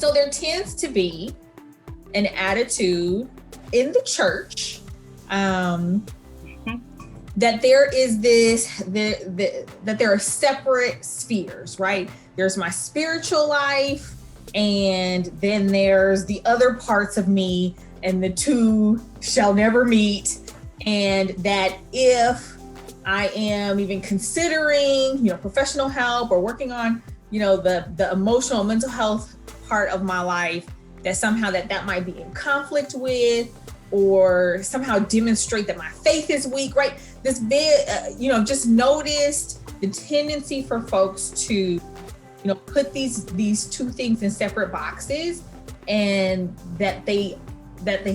So there tends to be an attitude in the church that there is that there are separate spheres, right? There's my spiritual life, and then there's the other parts of me, and the two shall never meet. And that if I am even considering, professional help or working on, the emotional, mental health part of my life, that somehow that might be in conflict with, or somehow demonstrate that my faith is weak, right? This big, just noticed the tendency for folks to, put these two things in separate boxes, and that they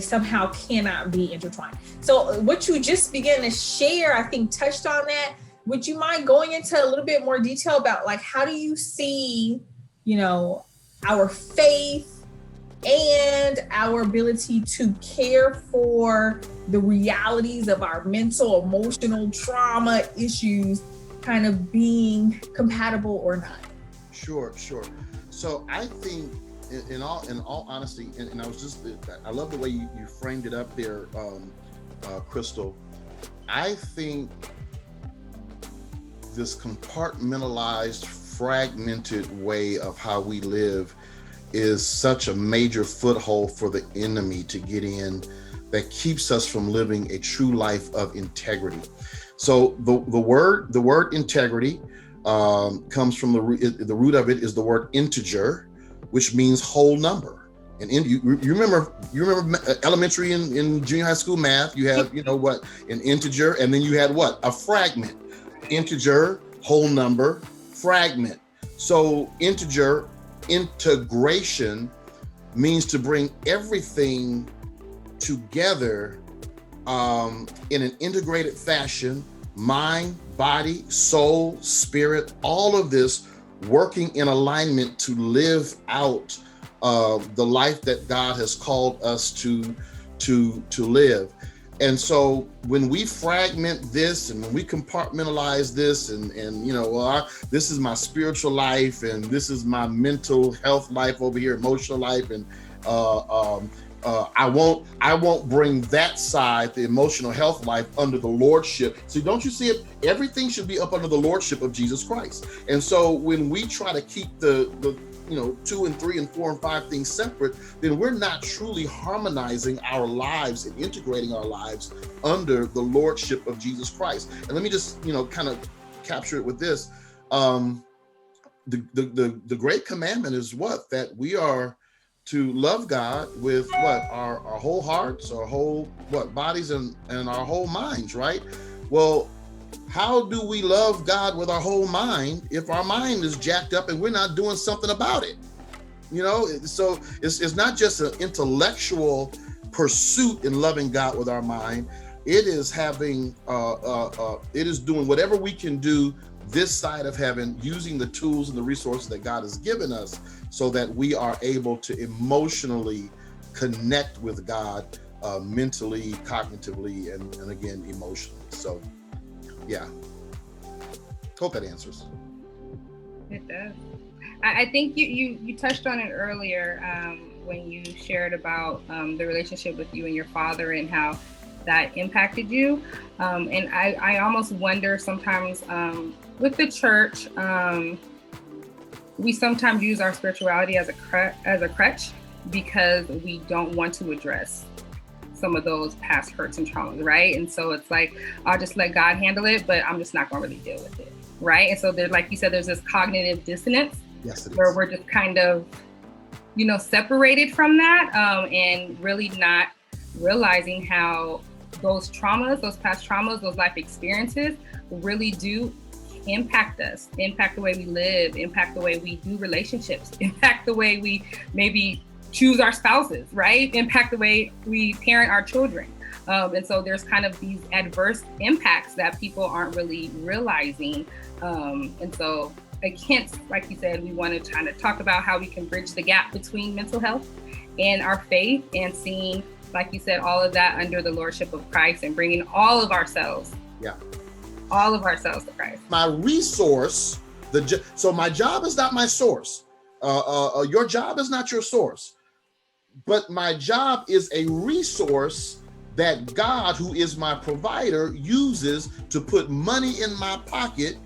somehow cannot be intertwined. So what you just began to share, I think, touched on that. Would you mind going into a little bit more detail about, like, how do you see, our faith and our ability to care for the realities of our mental, emotional trauma issues kind of being compatible or not? Sure. So I think, in all honesty, and I love the way you framed it up there, Crystal. I think this compartmentalized, fragmented way of how we live is such a major foothold for the enemy to get in, that keeps us from living a true life of integrity. So the word integrity comes from the root of it is the word integer, which means whole number. And you remember elementary and junior high school math, you have an integer, and then you had what? A fragment. Integer, whole number, fragment. So integration means to bring everything together in an integrated fashion: mind, body, soul, spirit, all of this working in alignment to live out the life that God has called us to live. And so when we fragment this, and when we compartmentalize this, and this is my spiritual life, and this is my mental health life over here, emotional life, and I won't bring that side, the emotional health life, under the lordship. So don't you see it? Everything should be up under the lordship of Jesus Christ. And so when we try to keep the 2 and 3 and 4 and 5 things separate, then we're not truly harmonizing our lives and integrating our lives under the lordship of Jesus Christ. And let me just, kind of capture it with this. The great commandment is what? That we are to love God with what? Our whole hearts, our whole bodies, and our whole minds, right? Well, how do we love God with our whole mind if our mind is jacked up and we're not doing something about it? So it's not just an intellectual pursuit in loving God with our mind. It is having, it is doing whatever we can do this side of heaven, using the tools and the resources that God has given us, so that we are able to emotionally connect with God, mentally, cognitively, and again, emotionally. So, yeah. Hope that answers. It does. I think you touched on it earlier when you shared about the relationship with you and your father and how that impacted you. And I almost wonder sometimes with the church, we sometimes use our spirituality as a crutch because we don't want to address some of those past hurts and traumas, right? And so it's like, I'll just let God handle it, but I'm just not going to really deal with it, right? And so there's, like you said, there's this cognitive dissonance. Yes, it is. Where we're just kind of, separated from that, and really not realizing how those traumas, those past traumas, those life experiences really do impact us, impact the way we live, impact the way we do relationships, impact the way we maybe choose our spouses, right? Impact the way we parent our children. And so there's kind of these adverse impacts that people aren't really realizing. And so like you said, we want to kind of talk about how we can bridge the gap between mental health and our faith, and seeing, like you said, all of that under the lordship of Christ, and bringing all of ourselves to Christ. My resource, so my job is not my source. Your job is not your source, but my job is a resource that God, who is my provider, uses to put money in my pocket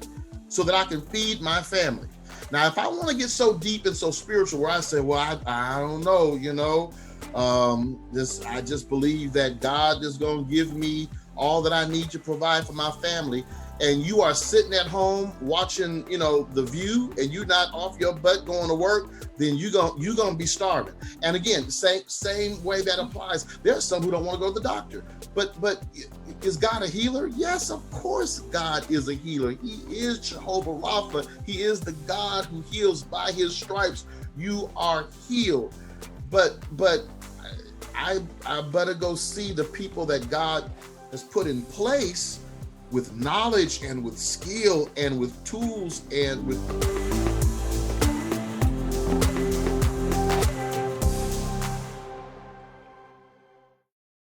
so that I can feed my family. Now, if I want to get so deep and so spiritual where I say, well, I don't know, I just believe that God is going to give me all that I need to provide for my family, and you are sitting at home watching, The View, and you're not off your butt going to work, then you're gonna be starving. And again, same way that applies. There's some who don't want to go to the doctor, but is God a healer? Yes, of course God is a healer. He is Jehovah Rapha. He is the God who heals. By his stripes you are healed. But I better go see the people that God has put in place with knowledge and with skill and with tools and with